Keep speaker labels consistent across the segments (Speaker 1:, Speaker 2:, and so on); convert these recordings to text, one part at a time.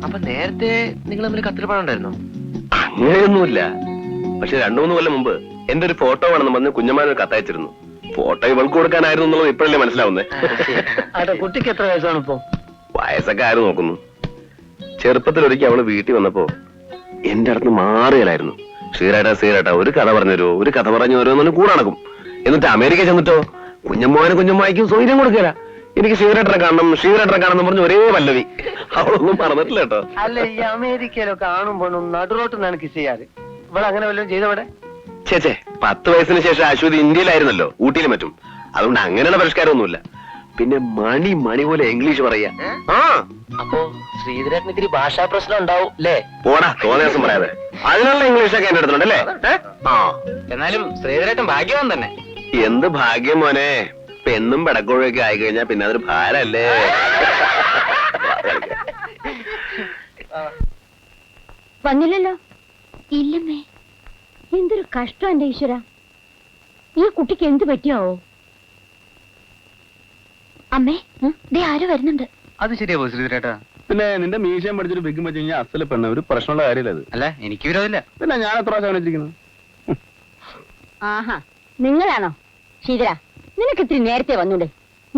Speaker 1: അപ്പൊ നേരത്തെ നിങ്ങൾ തമ്മിൽ കത്തിരിപ്പാട് ഉണ്ടായിരുന്നോ?
Speaker 2: അങ്ങനെയൊന്നുമില്ല. പക്ഷെ 2-3 കൊല്ലം മുമ്പ് എന്റെ ഒരു ഫോട്ടോ വേണമെന്ന് പറഞ്ഞ് കുഞ്ഞമ്മാനൊരു കത്തയച്ചിരുന്നു. ഫോട്ടോ ഇവൾക്ക് കൊടുക്കാനായിരുന്നു എന്നുള്ളത് ഇപ്പോഴല്ലേ മനസ്സിലാവുന്നേ.
Speaker 3: കുട്ടിക്ക് എത്ര വയസ്സാണ് ഇപ്പൊ?
Speaker 2: വയസ്സൊക്കെ ആരും നോക്കുന്നു. ചെറുപ്പത്തിൽ ഒരിക്കൽ അവള് വീട്ടിൽ വന്നപ്പോ എന്റെ അടുത്ത് മാറിയലായിരുന്നു. ശ്രീരേട്ടാ ഒരു കഥ പറഞ്ഞു തരുമോ, ഒരു കഥ പറഞ്ഞു തരുമോ കൂടെ നടക്കും. എന്നിട്ട് അമേരിക്ക ചെന്നിട്ടോ കുഞ്ഞമ്മായ്ക്കും സൗകര്യം കൊടുക്കല. എനിക്ക് ശ്രീരേട്ടനെ കാണണം പറഞ്ഞ് ഒരേ പല്ലവി. അവളൊന്നും പറഞ്ഞിട്ടില്ല കേട്ടോ.
Speaker 3: അല്ല, ഈ അമേരിക്കയിലൊക്കെ കാണുമ്പോഴും നടുറോട്ട് നിനക്ക് ചെയ്യാറ്. ഇവിടെ അങ്ങനെ വല്ലതും ചെയ്തവിടെ?
Speaker 2: ചേച്ചേ 10 വയസ്സിന് ശേഷം അശ്വതി ഇന്ത്യയിലായിരുന്നല്ലോ, ഊട്ടിയിലും മറ്റും. അതുകൊണ്ട് അങ്ങനെയുള്ള പരിഷ്കാരമൊന്നുമില്ല. പിന്നെ മണി പോലെ ഇംഗ്ലീഷ് പറയാ.
Speaker 1: അപ്പോ ശ്രീധരേട്ടന് ഇത്തിരി ഭാഷാ പ്രശ്നം ഉണ്ടാവും അല്ലേ?
Speaker 2: പോടാ, തോന്നിയ ദിവസം പറയാതെ. അതിനുള്ള ഇംഗ്ലീഷൊക്കെ എന്റെ അടുത്തുണ്ടല്ലേ.
Speaker 1: എന്നാലും ശ്രീധരേട്ടൻ ഭാഗ്യവാൻ തന്നെ.
Speaker 2: എന്ത് ഭാഗ്യം മോനെ. പെണ്ണും പെടക്കോഴൊക്കെ ആയി കഴിഞ്ഞാ പിന്നെ അതൊരു ഭാരല്ലേ.
Speaker 4: വന്നില്ലല്ലോ? ഇല്ലമ്മേ. എന്തൊരു കഷ്ടം എന്റെ ഈശ്വര. ഈ കുട്ടിക്ക് എന്ത് പറ്റിയാവോ? അമ്മേ, ദേ ആരോ വരുന്നുണ്ട്.
Speaker 1: അത് ശരിയാവോ ശ്രീധരേട്ടാ?
Speaker 5: പിന്നെ നിന്റെ മീശയും പഠിച്ചൊരു ബിഗും വെച്ച് കഴിഞ്ഞാൽ അസല് പെണ്ണ ഒരു പ്രശ്നമുള്ള കാര്യമില്ല അത്.
Speaker 1: അല്ല, എനിക്ക് വിരോധമില്ല.
Speaker 5: പിന്നെ ഞാൻ എത്ര പ്രാവശ്യം വെച്ചിരിക്കുന്നു.
Speaker 4: ആഹാ, നിങ്ങളാണോ ശ്രീധര? നിനക്ക് ഇത്തിരി നേരത്തെ വന്നൂടെ?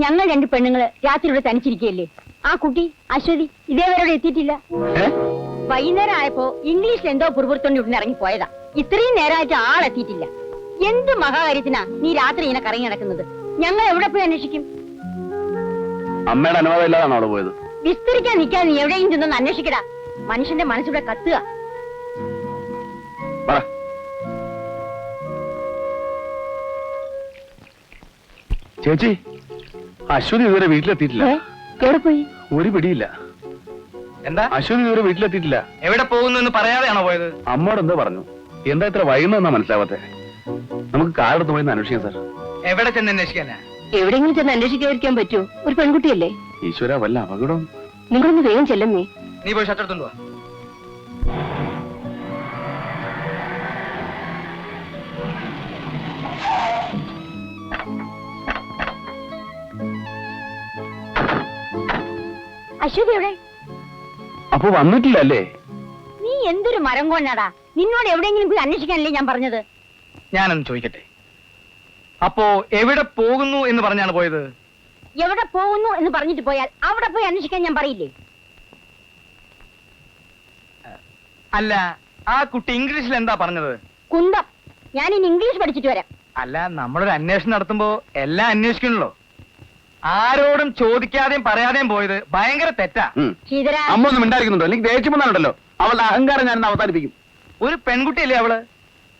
Speaker 4: ഞങ്ങൾ 2 പെണ്ണുങ്ങള് രാത്രി ഇവിടെ തനിച്ചിരിക്കുകയല്ലേ. ആ കുട്ടി അശ്വതി ഇതേവരോടെ എത്തിയിട്ടില്ല. വൈകുന്നേരം ആയപ്പോ ഇംഗ്ലീഷിൽ എന്തോ പുറപുറത്തോണ്ട് ഇവിടെ ഇറങ്ങി പോയതാ. ഇത്രയും നേരമായിട്ട് ആളെത്തിയിട്ടില്ല. എന്ത് മഹാകാര്യത്തിനാ നീ രാത്രി ഇങ്ങനെ കറങ്ങി നടക്കുന്നത്? ഞങ്ങൾ എവിടെ പോയി അന്വേഷിക്കും?
Speaker 5: അമ്മയുടെ അനുവാദം ഇല്ലാതാണോ അവിടെ പോയത്?
Speaker 4: വിസ്തരിക്കാൻ നിൽക്കാതെ നീ എവിടെയും ചെന്നൊന്ന് അന്വേഷിക്കടാ. മനുഷ്യന്റെ മനസ്സിവിടെ കത്തുക.
Speaker 5: ചേച്ചി, അശ്വതി ഇതുവരെ വീട്ടിലെത്തിയിട്ടില്ല.
Speaker 4: എവിടെ പോയി?
Speaker 5: ഒരു പിടിയില്ല.
Speaker 1: എന്താ?
Speaker 5: അശ്വതി ഇതുവരെ വീട്ടിലെത്തിയിട്ടില്ല.
Speaker 1: എവിടെ പോകുന്നു എന്ന് പറയാതെയാണോ പോയത്?
Speaker 5: അമ്മോട് എന്താ പറഞ്ഞു? എന്താ ഇത്ര വൈകുന്നതെന്നാ മനസ്സിലാവാത്തെ? നമുക്ക് കാറെടുത്ത് പോയി അന്വേഷിക്കാം സാർ.
Speaker 1: എവിടെ ചെന്ന് അന്വേഷിക്കാനാ?
Speaker 4: എവിടെയെങ്കിലും ചെന്ന് അന്വേഷിക്കാതിരിക്കാൻ പറ്റുമോ? ഒരു പെൺകുട്ടിയല്ലേ.
Speaker 5: ഈശ്വര, വല്ല അപകടം.
Speaker 4: നിങ്ങളൊന്ന് വേഗം ചെല്ലുന്നേ.
Speaker 1: നീ പോയി ഷർട്ട് എടുത്തോണ്ട് വാ.
Speaker 4: അശ്വതി എവിടെ?
Speaker 5: അപ്പൊ വന്നിട്ടില്ല അല്ലേ?
Speaker 4: നീ എന്തൊരു മരം കൊണ്ടാടാ. നിന്നോട് എവിടെയെങ്കിലും പോയി അന്വേഷിക്കാനല്ലേ ഞാൻ പറഞ്ഞത്.
Speaker 1: ഞാനൊന്ന് ചോദിക്കട്ടെ, അപ്പോ എവിടെ പോകുന്നു എന്ന് പറഞ്ഞാണ് പോയത്?
Speaker 4: എവിടെ പോകുന്നു എന്ന് പറഞ്ഞിട്ട് പോയാൽ അവിടെ പോയി അന്വേഷിക്കാൻ ഞാൻ പറയില്ലേ?
Speaker 1: അല്ല, ആ കുട്ടി ഇംഗ്ലീഷിൽ എന്താ പറഞ്ഞത്?
Speaker 4: കുന്തം. ഞാൻ ഇനി ഇംഗ്ലീഷ് പഠിച്ചിട്ട് വരാം.
Speaker 1: അല്ല, നമ്മളൊരു അന്വേഷണം നടത്തുമ്പോ എല്ലാം അന്വേഷിക്കണല്ലോ. ആരോടും ചോദിക്കാതെയും പറയാതെയും പോയത് ഭയങ്കര തെറ്റാ.
Speaker 4: ശ്രീധര,
Speaker 5: അമ്മ ഒന്നും മിണ്ടായിരിക്കുന്നുണ്ടോ? എനിക്ക് ദേഷ്യം വന്നാലുണ്ടല്ലോ അവളുടെ അഹങ്കാരം ഞാൻ അവസാനിപ്പിക്കും.
Speaker 1: ഒരു പെൺകുട്ടിയല്ലേ അവള്?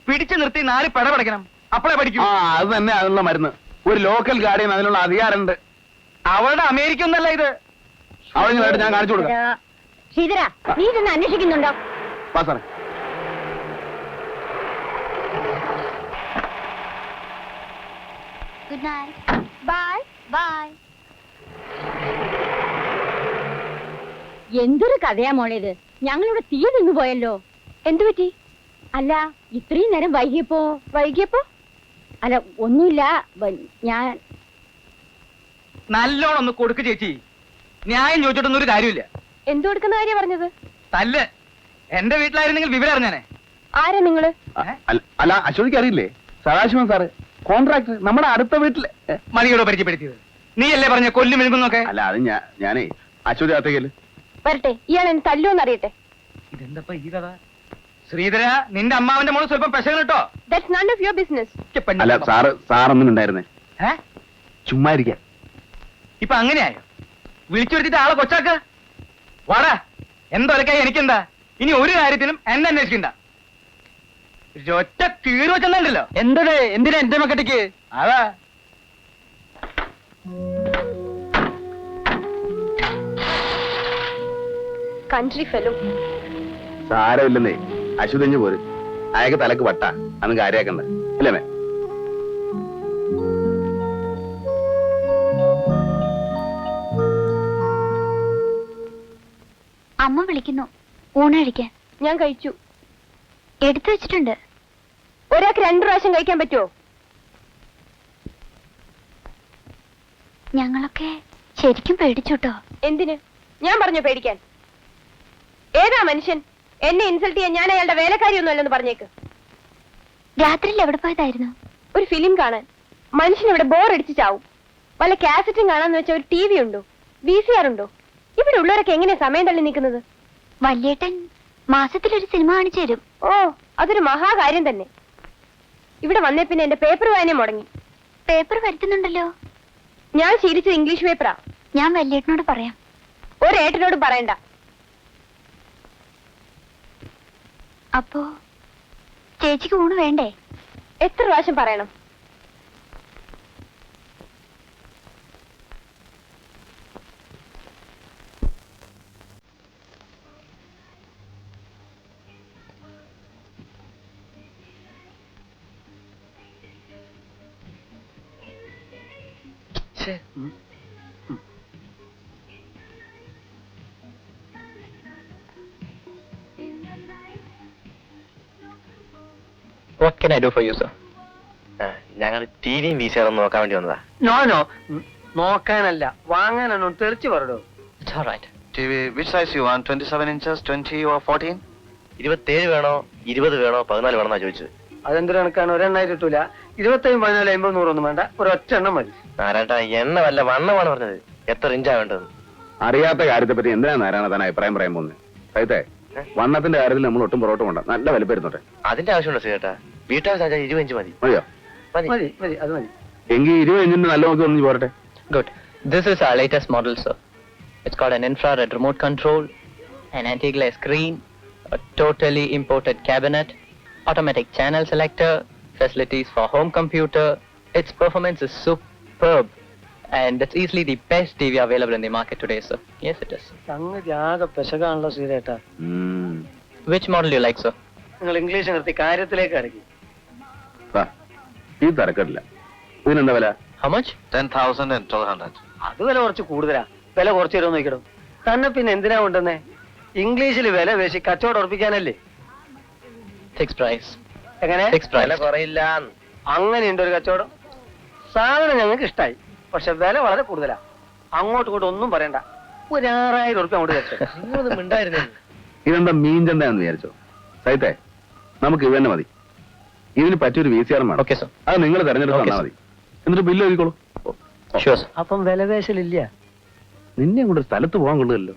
Speaker 1: പിടിച്ചു നിർത്തി 4 പെടപടയ്ക്കണം, അപ്പളേ പഠിക്കും.
Speaker 5: അത് തന്നെ അതിനുള്ള മരുന്ന്. ഒരു ലോക്കൽ ഗാർഡിയൻ അതിനുള്ള അധികാരമുണ്ട്.
Speaker 1: അവളുടെ അമേരിക്ക ഒന്നല്ല ഇത്.
Speaker 5: അവളെ ഞാൻ കാണിച്ചു കൊടുക്കാം.
Speaker 4: ശ്രീധര, നീ ഇതൊന്ന് അന്വേഷിക്കുന്നുണ്ടോ?
Speaker 5: വാ സാറേ.
Speaker 4: Good night. Bye bye. എന്തൊരു കഥയാ മോളേത്. ഞങ്ങളിവിടെ തീ നിന്ന് പോയല്ലോ. എന്തു പറ്റി? അല്ല, ഇത്രയും നേരം വൈകിയപ്പോ? അല്ല, ഒന്നുമില്ല. ഞാൻ
Speaker 1: നല്ലോണം ഒന്ന് കൊടുക്ക് ചേച്ചി. ന്യായം ചോദിച്ചിട്ടൊന്നും ഒരു കാര്യമില്ല.
Speaker 4: എന്തു കൊടുക്കുന്ന കാര്യം പറഞ്ഞത്?
Speaker 1: തല്ല്. എന്റെ വീട്ടിലായിരുന്നെങ്കിൽ വിവരം അറിഞ്ഞാനെ.
Speaker 4: ആരാ നിങ്ങള്?
Speaker 5: അല്ല, അശ്വതിക്ക് അറിയില്ലേ? സദാശിവൻ സാറ്, കോൺട്രാക്ടർ, നമ്മുടെ അടുത്ത വീട്ടില്.
Speaker 1: മണിയോട് പരിചയപ്പെടുത്തിയത് നീ അല്ലേ പറഞ്ഞ കൊല്ലു മെഴുകുന്നൊക്കെ?
Speaker 5: അല്ല, അത് ഞാനേ അശ്വതി അകത്തേക്കല്
Speaker 4: വരട്ടെ, ഇയാൾ എന്നെ തല്ലുമെന്ന് അറിയട്ടെ.
Speaker 1: ഇതെന്താ ഈ കഥ? ശ്രീധര, നിന്റെ അമ്മാവന്റെ മോള് സ്വല്പം പെശകൻ കേട്ടോ.
Speaker 4: That's none of your business.
Speaker 5: അല്ല, സാറൊന്നും ഉണ്ടായിരുന്നേ. ചുമ്മാ ഇരിക്കാൻ.
Speaker 1: ഇപ്പൊ അങ്ങനെയായോ? വിളിച്ചു വരുത്തിട്ട് ആളെ കൊച്ചാക്ക. വാടാ, എന്തൊരക്കായി എനിക്കെന്താ? ഇനി ഒരു കാര്യത്തിലും എന്നെ അന്വേഷിക്കണ്ട. ഒറ്റ കീറി വെച്ചെന്നുണ്ടല്ലോ. എന്തിനാ എന്റെ മക്കട്ടിക്ക്? അതാ
Speaker 4: Country fellow.
Speaker 5: സാരമില്ലെന്നേ, അശ്വതിഞ്ഞു പോര്. അയാൾക്ക് തലക്ക് വട്ട, അന്ന് കാര്യാക്കണ്ട അല്ലേ മേ?
Speaker 4: അമ്മ വിളിക്കുന്നു ഊണഴിക്കാൻ. ഞാൻ കഴിച്ചു. എടുത്തു വെച്ചിട്ടുണ്ട്. ഒരാൾക്ക് 2 പ്രാവശ്യം കഴിക്കാൻ പറ്റുമോ? ഞങ്ങളൊക്കെ ശരിക്കും പേടിച്ചുട്ടോ. എന്തിന്? ഞാൻ പറഞ്ഞു പേടിക്കാൻ.
Speaker 6: ഏതാ മനുഷ്യൻ? എന്നെ ഇൻസൾട്ട് ചെയ്യാൻ ഞാൻ അയാളുടെ വേലക്കാരിയൊന്നും അല്ലെന്ന് പറഞ്ഞേക്ക്.
Speaker 4: രാത്രിയിൽ എവിടെ പോയതായിരുന്നു?
Speaker 6: ഒരു ഫിലിം കാണാൻ. മനുഷ്യൻ ഇവിടെ ബോർ അടിച്ച് ചാവും. വല്ല കാസറ്റും കാണാന്ന് വെച്ചാൽ ഒരു ടി വി ഉണ്ടോ, VCR ഉണ്ടോ? ഇവിടെ ഉള്ളവരൊക്കെ എങ്ങനെയാ സമയം തള്ളി നിൽക്കുന്നത്?
Speaker 4: വല്യേട്ടൻ മാസത്തിലൊരു സിനിമ കാണിച്ചു തരും.
Speaker 6: ഓ, അതൊരു മഹാകാര്യം തന്നെ. ഇവിടെ വന്നേ പിന്നെ എന്റെ പേപ്പർ വായന മുടങ്ങി.
Speaker 4: പേപ്പർ വരുത്തുന്നുണ്ടല്ലോ.
Speaker 6: ഞാൻ ശീലിച്ചത് ഇംഗ്ലീഷ് പേപ്പറാ.
Speaker 4: ഞാൻ വല്യേട്ടനോട് പറയാം.
Speaker 6: ഒരേട്ടനോട് പറയണ്ട.
Speaker 4: അപ്പോ ചേച്ചിക്ക് ഊണ് വേണ്ടേ?
Speaker 6: എത്ര പ്രാവശ്യം പറയണം?
Speaker 1: What can I do for you, sir?
Speaker 2: ഞങ്ങൾ ടിവിയും വീശാറും നോക്കാൻ വേണ്ടി വന്നതാ.
Speaker 3: നോനോ, നോക്കാനല്ല വാങ്ങാനാണോ? തെറിച്ചു പറടോ.
Speaker 1: It's all right.
Speaker 7: TV, which size you want? 27 inches, 20 or 14?
Speaker 2: 27 വേണോ 20 വേണോ 14 വേണമെന്നാ ചോദിച്ചത്.
Speaker 3: അതെന്തൊരു കണക്കാണ്? ഒരെണ്ണായിട്ട് കിട്ടൂല. 27, 14, 50, 100 ഒന്നും വേണ്ട. ഒരൊറ്റ എണ്ണം മതി.
Speaker 2: നാരായണ എണ്ണ വല്ല വണ്ണമാണ് പറഞ്ഞത്. എത്ര ഇഞ്ചാ വേണ്ടത്?
Speaker 5: അറിയാത്ത കാര്യത്തെ പറ്റി എന്തിനാ നാരായണ താൻ അഭിപ്രായം പറയാൻ പോകുന്നത്? സൈത്തെ, വണ്ണത്തിന്റെ കാര്യത്തിൽ നമ്മൾ ഒട്ടും പുറകോട്ട് പോണ്ട. നല്ല വലിപ്പരുന്നോട്ടെ.
Speaker 2: അതിന്റെ ആവശ്യമുണ്ടോ ചേട്ടാ? വീട്ടാവശ്യം 20 ഇഞ്ച് മതി.
Speaker 5: മതിയോ?
Speaker 2: മതി.
Speaker 3: മതി മതി, അത് മതി.
Speaker 5: എങ്കിൽ 20 ഇഞ്ചിന്റെ നല്ല നോക്കി ഒന്ന് പോരട്ടെ.
Speaker 1: Good. This is our latest model, sir. It's got an infrared remote control, an anti-glare screen, a totally imported cabinet, automatic channel selector, facilities for home computer. Its performance is superb, and it's easily the best TV available in the market today, sir. Yes, it is.
Speaker 3: സംഗതി ആകെ പെശകാണല്ലോ ശ്രീരേട്ടാ.
Speaker 1: Which model do you like, sir?
Speaker 3: നിങ്ങൾ English നിർത്തി കാര്യത്തിലേക്ക് ഇറങ്ങി.
Speaker 5: ഈ തരക്കടില്ല. ഇതിനെന്താ വില?
Speaker 1: How much?
Speaker 7: 10,000 and 1,200.
Speaker 3: അത് വില കുറച്ച് കൂടുതലാ. വില കുറച്ച് തരുമോ നോക്കിടും. തന്നെ പിന്നെ എന്തിനാ കൊണ്ടുവന്നേ? ഇംഗ്ലീഷിൽ വില വേശി കച്ചവടം ഉറപ്പിക്കാനല്ലേ?
Speaker 1: Fixed price.
Speaker 3: എങ്ങനെ?
Speaker 1: Fixed price.
Speaker 2: വില കുറയില്ല.
Speaker 3: അങ്ങനെയുണ്ട് ഒരു കച്ചവടം. സാധനം ഞങ്ങൾക്ക് ഇഷ്ടായി, പക്ഷെ വില വളരെ കൂടുതലാ. അങ്ങോട്ടും ഇങ്ങോട്ടും ഒന്നും പറയണ്ട. ഒരു 6,000 ഉറുപ്പ്യ അങ്ങോട്ട് വെച്ചോ.
Speaker 2: നിങ്ങളൊന്നും മിണ്ടായിരുന്നേ.
Speaker 5: ഇതെന്താ മീൻ ചന്തയാന്ന് വിചാരിച്ചോ? സൈത്തെ, നമുക്ക് ഇത് തന്നെ മതി. ഇതിന് പറ്റിയൊരു VCR വേണം.
Speaker 1: Okay, sir.
Speaker 5: അത് നിങ്ങൾ തെരഞ്ഞെടുത്ത്
Speaker 1: Okay,
Speaker 5: തന്നാ മതി. എന്നിട്ട് ബില്ല് എഴുതിക്കോളൂ.
Speaker 1: Sure, sir.
Speaker 3: അപ്പം വില വേശലില്ല.
Speaker 5: നിന്നെ കൊണ്ട് സ്ഥലത്ത് പോകാൻ കൊള്ളുമല്ലോ.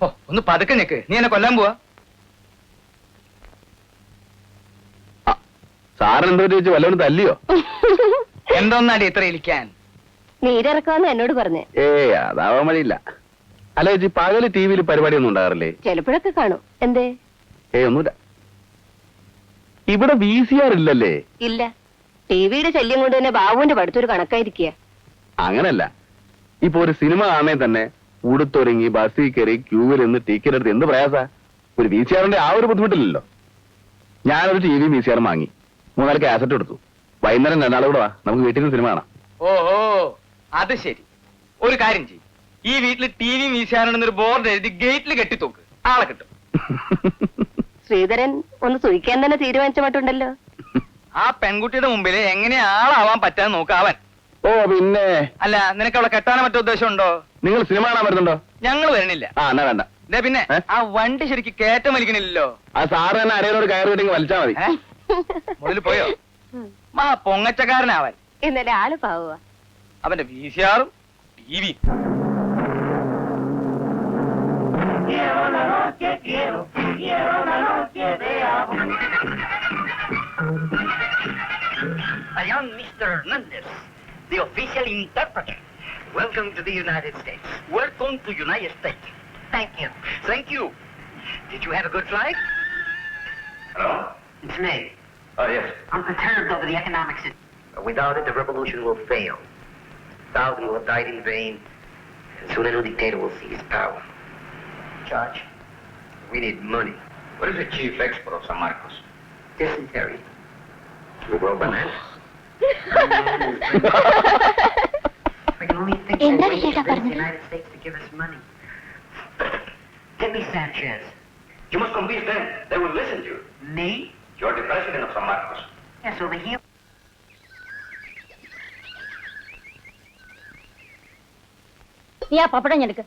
Speaker 1: ഓ, ഒന്ന് പതുക്കെ നിക്ക്. നീ എന്നെ കൊല്ലാൻ പോവാ?
Speaker 5: സാറിന് എന്തോ ചോദിച്ചു വല്ലവരും തല്ലിയോ?
Speaker 1: എന്തോന്നാടി ഇത്ര ഇരിക്കാൻ?
Speaker 6: നീരിറക്കാന്ന് എന്നോട് പറഞ്ഞേ.
Speaker 5: അതാവാൻ വഴിയില്ല. അല്ല ചേച്ചി, പകല് TV പരിപാടിയൊന്നും ഉണ്ടാകാറില്ലേ?
Speaker 6: ചിലപ്പോഴൊക്കെ കാണും. എന്തേ?
Speaker 5: ഒന്നുമില്ല. ഇവിടെ VCR ഇല്ലല്ലേ?
Speaker 6: ഇല്ല. ടിവിയുടെ ശല്യം കൊണ്ട് തന്നെ ബാബുവിന്റെ പഠിത്തൊരു കണക്കായിരിക്കുക.
Speaker 5: അങ്ങനല്ല, ഇപ്പൊ ഒരു സിനിമ കാണാൻ തന്നെ ഉടുത്തൊരുങ്ങി ബസ്സിൽ കയറി ക്യൂവിൽ നിന്ന് ടിക്കറ്റ് എടുത്ത് എന്ത് പ്രയാസാ? ഒരു VCRന്റെ ആ ഒരു ബുദ്ധിമുട്ടില്ലല്ലോ. ഞാനൊരു TV VCR വാങ്ങി 3-4 കാസറ്റ് എടുത്തു. വൈകുന്നേരം 2 കൂടെ വാ, നമുക്ക് വീട്ടിൽ നിന്ന് സിനിമ കാണാം.
Speaker 1: ഓഹോ, അത് ശരി. ഒരു കാര്യം ചെയ്യും, ഈ വീട്ടിൽ TV വീശാനുണ്ടെന്നൊരു ബോർഡ് എഴുതി ഗേറ്റിൽ കെട്ടിത്തോക്ക്. ആളെ കിട്ടും.
Speaker 6: ശ്രീധരൻ ഒന്ന് സുഖിക്കാൻ തന്നെ തീരുമാനിച്ച മട്ടുണ്ടല്ലോ.
Speaker 1: ആ പെൺകുട്ടിയുടെ മുമ്പിൽ എങ്ങനെ ആളാവാൻ പറ്റാന്ന് നോക്കാവൻ.
Speaker 5: ഓ പിന്നെ,
Speaker 1: അല്ല, നിനക്ക് അവളെ കെട്ടാനോ മറ്റോ ഉദ്ദേശം ഉണ്ടോ?
Speaker 5: നിങ്ങൾ സിനിമ കാണാൻ വരുന്നുണ്ടോ?
Speaker 1: ഞങ്ങൾ വരണില്ല.
Speaker 5: എന്നാ വേണ്ട.
Speaker 1: ദേ പിന്നെ,
Speaker 5: ഏ?
Speaker 1: ആ വണ്ടി ശരിക്ക് കയറ്റം വലിക്കണില്ലല്ലോ.
Speaker 5: ആ സാറ് തന്നെ ആരെയും കയറി കിട്ടിങ്ങ് വലിച്ചാ മതി.
Speaker 1: മുതൽ പോയോ? മാ പൊങ്ങച്ചക്കാരനാവൻ.
Speaker 6: ഇന്നലെ ആള് പാവുക.
Speaker 1: അവന്റെ VCR-ഉം TV.
Speaker 8: I am Mr. Hernandez, the official interpreter. Welcome to the United States. Welcome to United States. Thank you. Thank you. Did you have a good flight?
Speaker 2: Hello?
Speaker 8: It's me.
Speaker 2: Oh, yes.
Speaker 8: I'm perturbed over the economic situation. Without it, the revolution will fail. Thousands will have died in vain, and soon a new dictator will seize power. Judge, we need money.
Speaker 7: What is the chief export of San Marcos?
Speaker 8: Dysentery. We grow bananas. We can only think
Speaker 4: എന്താ
Speaker 8: of ways to
Speaker 4: ചേട്ടാ
Speaker 8: convince the
Speaker 4: പറഞ്ഞത്?
Speaker 8: United States to give us money. Give me Sanchez.
Speaker 7: You must convince them. They will listen to you.
Speaker 8: Me?
Speaker 7: You're the president of San Marcos.
Speaker 8: Yes, over here.
Speaker 4: നീ ആ പപ്പടം ഞെടുക്ക്.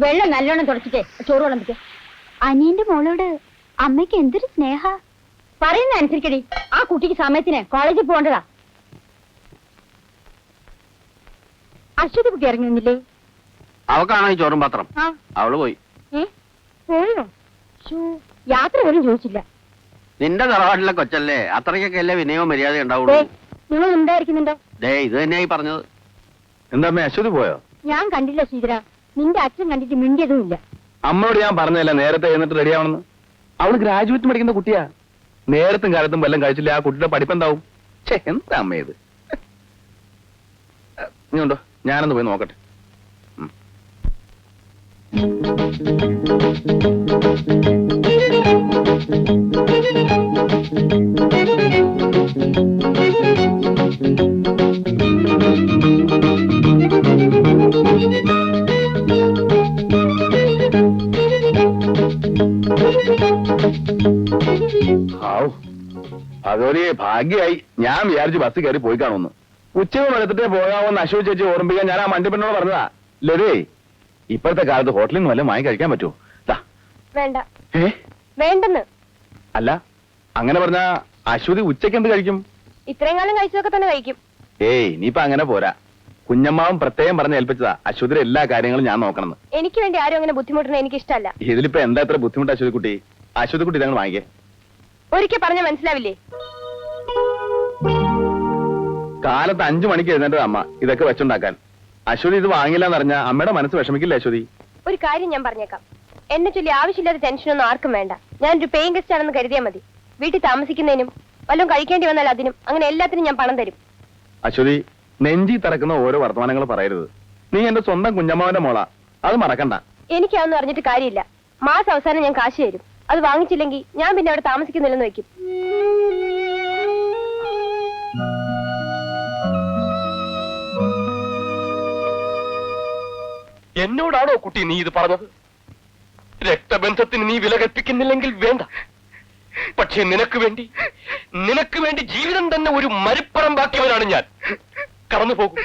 Speaker 4: വെള്ളം നല്ലോണം തുടച്ചിട്ടേ ചോറ് വിളമ്പിക്കേ. അനിയന്റെ മോളോട് അമ്മയ്ക്ക് എന്തൊരു സ്നേഹ. പറയുന്ന അനുസരിക്കടി. ആ കുട്ടിക്ക് സമയത്തിന് കോളേജിൽ പോകേണ്ടതാ. അശ്വതി കുട്ടി ഇറങ്ങി വന്നില്ലേ?
Speaker 3: അവക്കാണോ ഈ ചോറും പാത്രം?
Speaker 4: ആ
Speaker 3: അവള് പോയി.
Speaker 4: പോയോ? യാത്ര പോലും ചോദിച്ചില്ല.
Speaker 3: നിന്റെ തറവാട്ടിലെ കൊച്ചല്ലേ, അത്രയ്ക്കൊക്കെ അല്ലേ വിനയവും മര്യാദ ഉണ്ടാവുള്ളൂ.
Speaker 4: നിങ്ങൾ ഉണ്ടായിരിക്കുന്നുണ്ടോ?
Speaker 3: ഇത് തന്നെയായി പറഞ്ഞത്.
Speaker 5: എന്താ അമ്മ, അശ്വതി പോയോ?
Speaker 4: ഞാൻ കണ്ടില്ല ശ്രീധര. നിന്റെ അച്ഛൻ കണ്ടിട്ട് മിണ്ടിയതുമില്ല.
Speaker 5: അമ്മയോട് ഞാൻ പറഞ്ഞതല്ല നേരത്തെ എന്നിട്ട് റെഡി ആവണമെന്ന്. അവള് ഗ്രാജുവേറ്റ് പഠിക്കുന്ന കുട്ടിയാ. നേരത്തും കാലത്തും വല്ലതും കഴിച്ചില്ല ആ കുട്ടിയുടെ പഠിപ്പെന്താവും? എന്താ അമ്മ ഇത്? നീ ഉണ്ടോ? ഞാനൊന്ന് പോയി നോക്കട്ടെ. അതൊരു ഭാഗ്യായി. ഞാൻ വിചാരിച്ചു ബസ് കയറി പോയി കാണുമെന്ന്. ഉച്ചയും എടുത്തിട്ടേ പോകാമെന്ന് അശോക് ചേച്ചി ഓർമ്മിപ്പിക്കാൻ ഞാൻ ആ മണ്ടിപ്പെണ്ണോട് പറഞ്ഞതാ. ലതേ, ഇപ്പോഴത്തെ കാലത്ത് ഹോട്ടലിൽ നിന്ന് വല്ലതും വാങ്ങി കഴിക്കാൻ പറ്റുമോ?
Speaker 6: വേണ്ട. വേണ്ടെന്ന്.
Speaker 5: അല്ല, അങ്ങനെ പറഞ്ഞാ അശ്വതി ഉച്ചയ്ക്ക് എന്ത് കഴിക്കും?
Speaker 6: ഇത്രയും കാലം കഴിച്ചതൊക്കെ തന്നെ കഴിക്കും.
Speaker 5: ഇനിയിപ്പോ അങ്ങനെ പോരാ. കുഞ്ഞമ്മാവും പ്രത്യേകം പറഞ്ഞ് ഏൽപ്പിച്ചതാ അശ്വതിയുടെ എല്ലാ കാര്യങ്ങളും ഞാൻ നോക്കണമെന്ന്.
Speaker 6: എനിക്ക് വേണ്ടി ആരും അങ്ങനെ ബുദ്ധിമുട്ടുന്നത് എനിക്ക് ഇഷ്ടമല്ല.
Speaker 5: ഇതിലിപ്പോ എന്താ ഇത്ര ബുദ്ധിമുട്ട് അശ്വതി കുട്ടി? അശ്വതി കുട്ടി ഇതങ്ങൾ വാങ്ങിക്കേ.
Speaker 6: ഒരിക്കൽ പറഞ്ഞ മനസ്സിലാവില്ലേ?
Speaker 5: കാലത്ത് 5 മണിക്ക് എഴുന്നേറ്റത് അമ്മ ഇതൊക്കെ വെച്ചുണ്ടാക്കാൻ. അശ്വതി ഇത് വാങ്ങില്ല എന്നറിഞ്ഞാ അമ്മയുടെ മനസ്സ് വിഷമിക്കില്ല അശ്വതി?
Speaker 6: ഒരു കാര്യം ഞാൻ പറഞ്ഞേക്കാം. എന്നെ ചൊല്ലി ആവശ്യമില്ലാത്ത ടെൻഷനൊന്നും ആർക്കും വേണ്ട. ഞാനൊരു പേയിങ് ഗസ്റ്റ് ആണെന്ന് കരുതിയാൽ മതി. വീട്ടിൽ താമസിക്കുന്നതിനും വല്ലതും കഴിക്കേണ്ടി വന്നാൽ അതിനും അങ്ങനെ എല്ലാത്തിനും ഞാൻ പണം തരും.
Speaker 5: അശ്വതി, നെഞ്ചി തറക്കുന്ന ഓരോ വർത്തമാനങ്ങൾ പറയരുത്. നീ എന്റെ സ്വന്തം കുഞ്ഞമ്മാവന്റെ മോളാ, അത് മറക്കണ്ട.
Speaker 6: എനിക്കാണെന്ന് പറഞ്ഞിട്ട് കാര്യമില്ല. മാസം അവസാനം ഞാൻ കാശ് തരും. അത് വാങ്ങിച്ചില്ലെങ്കിൽ ഞാൻ പിന്നെ അവിടെ താമസിക്കുന്നില്ലെന്ന് വെക്കും.
Speaker 2: എന്നോടാണോ കുട്ടി നീ ഇത് പറഞ്ഞത്? രക്തബന്ധത്തിന് നീ വില കൽപ്പിക്കുന്നില്ലെങ്കിൽ വേണ്ട. പക്ഷെ നിനക്ക് വേണ്ടി ജീവിതം തന്നെ ഒരു മരിപ്പറമ്പാക്കിയവനാണ് ഞാൻ. കടന്നു പോകൂ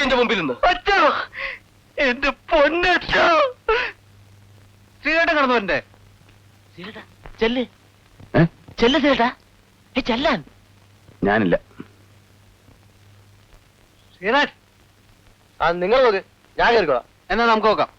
Speaker 2: എന്റെ മുമ്പിൽ നിന്ന്.
Speaker 1: അച്ഛോ, എന്റെ പൊന്നച്ഛോ. ശ്രീകണ്ഠൻ കടന്നു വരണ്ടേ?
Speaker 3: ചെല്ലാൻ
Speaker 5: ഞാനില്ല.
Speaker 1: ശ്രീനാഥ്,
Speaker 3: നിങ്ങൾ നോക്ക്, ഞാൻ കേൾക്കോളാം.
Speaker 1: എന്നാ നമുക്ക് നോക്കാം.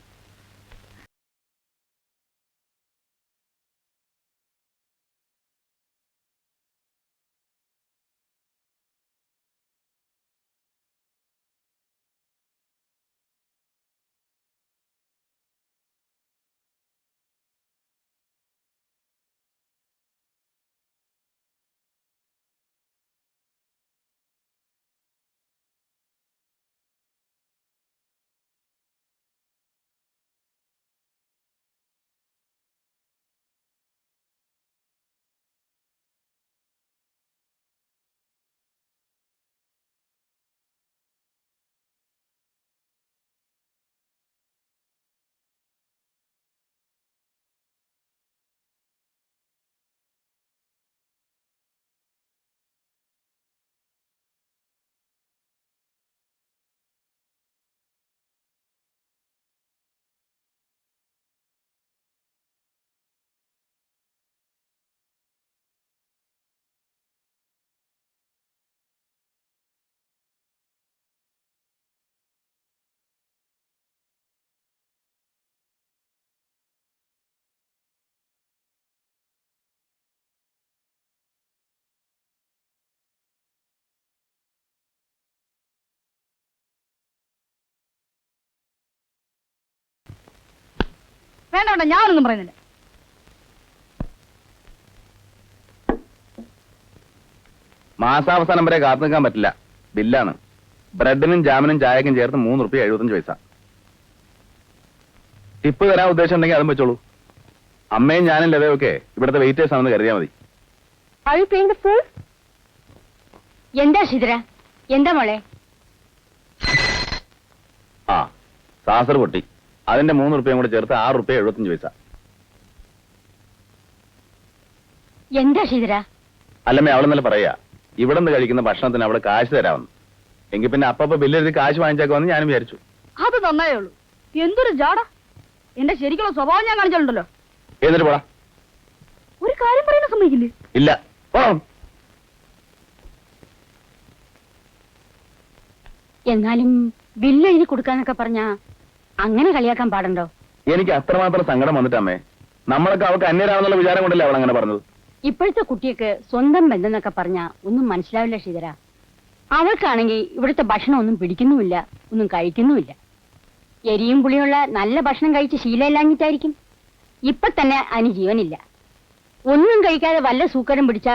Speaker 4: വേണ്ട, ഞാനൊന്നും പറയുന്നില്ല.
Speaker 5: മാസാവസാനം വരെ കാത്തു നിൽക്കാൻ പറ്റില്ല. ബില്ലാണ്. ബ്രെഡിനും ജാമിനും ചായക്കും ചേർത്ത് 3 റുപ്യ 75 പൈസ. ടിപ്പ് തരാൻ ഉദ്ദേശം ഉണ്ടെങ്കിൽ അതും വെച്ചോളൂ. അമ്മയും ഞാനും ലതയൊക്കെ ഇവിടുത്തെ വെയിറ്റേഴ്സ് ആണെന്ന് കരുതിയാൽ മതി.
Speaker 4: എന്താ ശ്രീധര? എന്താ മോളെ?
Speaker 5: ആ, സാസർ പൊട്ടി. അതിന്റെ 3 റുപ്യയും കൂടെ ചേർത്ത് 6 റുപ്യ 75 പൈസ.
Speaker 4: എന്താ ശ്രീധര?
Speaker 5: അല്ലമ്മേ, അവളെ നല്ല പറയാ ഇവിടെ നിന്ന് കഴിക്കുന്ന ഭക്ഷണത്തിന് അവള് കാശ് തരാമെന്ന്. എങ്കിൽ പിന്നെ അപ്പപ്പ ബില്ലെഴുതി കാശ് വാങ്ങിച്ചേക്കുമെന്ന് ഞാനും വിചാരിച്ചു.
Speaker 4: അത് നന്നായേ ഉള്ളൂ. എന്തൊരു ജാട! എന്റെ ശരിക്കുള്ള സ്വഭാവം ഞാൻ കാണിച്ചിട്ടുണ്ടല്ലോ.
Speaker 5: എന്നിട്ട് പോടാ.
Speaker 4: ഒരു കാര്യം പറയുന്ന സമ്മതിക്കില്ലേ?
Speaker 5: ഇല്ല, പോണം.
Speaker 4: എന്നാലും ബില്ല് എഴുതി കൊടുക്കാന്നൊക്കെ പറഞ്ഞ അങ്ങനെ കളിയാക്കാൻ പാടുണ്ടോ?
Speaker 5: എനിക്ക് അത്രമാത്രം സങ്കടം വന്നിട്ടമ്മേ. നമ്മളൊക്കെ അവൾക്ക് അന്യരാണെന്നുള്ള വിചാരം കൊണ്ടല്ലേ അവൾ അങ്ങനെ പറഞ്ഞത്.
Speaker 4: ഇപ്പോഴത്തെ കുട്ടിയൊക്കെ സ്വന്തം ബന്ധം എന്നൊക്കെ പറഞ്ഞ ഒന്നും മനസ്സിലാവില്ല ശ്രീധര. അവൾക്കാണെങ്കിൽ ഇവിടുത്തെ ഭക്ഷണം ഒന്നും പിടിക്കുന്നുമില്ല, ഒന്നും കഴിക്കുന്നുമില്ല. എരിയും പുളിയുള്ള നല്ല ഭക്ഷണം കഴിച്ച് ശീലമില്ലാഞ്ഞിട്ടായിരിക്കും. ഇപ്പൊ തന്നെ അതിന് ജീവനില്ല. ഒന്നും കഴിക്കാതെ വല്ല സൂക്കരം പിടിച്ച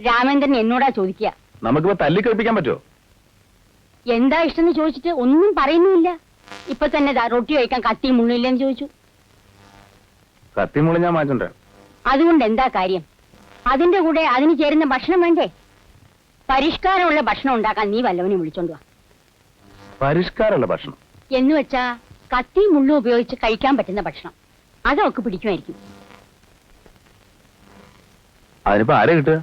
Speaker 4: രാമേന്ദ്രൻ എന്നോടാ ചോദിക്കുക,
Speaker 5: നമുക്കിപ്പോ തല്ലിക്കഴിപ്പിക്കാൻ പറ്റുമോ?
Speaker 4: എന്താ ഇഷ്ടം ചോദിച്ചിട്ട് ഒന്നും പറയുന്നുമില്ല. ഇപ്പൊ തന്നെ റൊട്ടി കഴിക്കാൻ കത്തിയും മുള്ളില്ലെന്ന് ചോദിച്ചു.
Speaker 5: കത്തിമുളി ഞാൻ മാറ്റണ്ടേ?
Speaker 4: അതുകൊണ്ട് എന്താ കാര്യം? അതിന്റെ കൂടെ അതിന് ചേരുന്ന ഭക്ഷണം വേണ്ടേ? പരിഷ്കാരമുള്ള ഭക്ഷണം ഉണ്ടാക്കാൻ നീ വല്ലവനും വിളിച്ചോണ്ട് വാ.
Speaker 5: പരിഷ്കാരമുള്ള ഭക്ഷണം
Speaker 4: എന്ന് വെച്ചാ കത്തിയും മുള്ളും ഉപയോഗിച്ച് കഴിക്കാൻ പറ്റുന്ന ഭക്ഷണം. അതൊക്കെ പിടിക്കുമായിരിക്കും.
Speaker 5: അതിനിപ്പോ ആരെ കിട്ടുക?